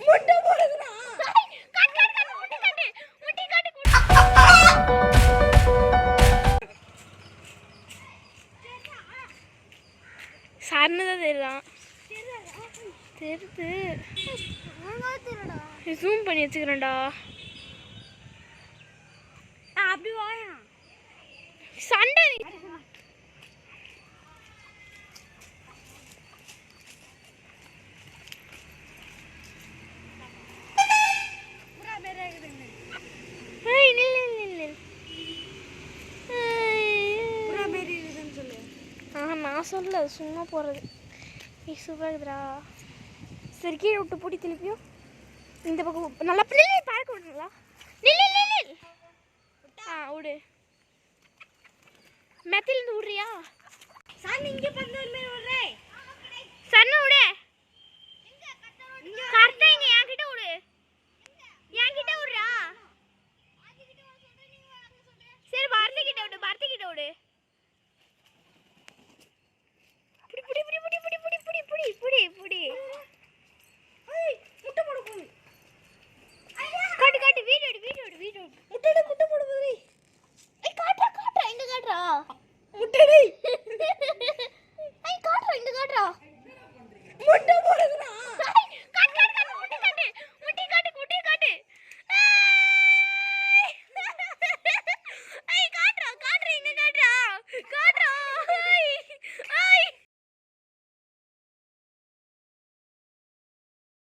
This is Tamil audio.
முட்டை போடுதுடா. சார்னதான் தெரியுதான். தெரியுது. ஜூம் பண்ணி வச்சுக்கிறேன்டா. அப்படி வாயா சண்டை. நான் சொல்ல சும்மா போகிறது. சூப்பராகுதுடா. சரி கீழே விட்டு பூட்டி திருப்பியும் இந்த பக்கம் நல்லா பிள்ளை பார்க்க விடுங்களா? விடு. மெத்திலேருந்து விடுறியா? சன்னு இங்கே பண்ணு விடுறேன். சன்னு விடு.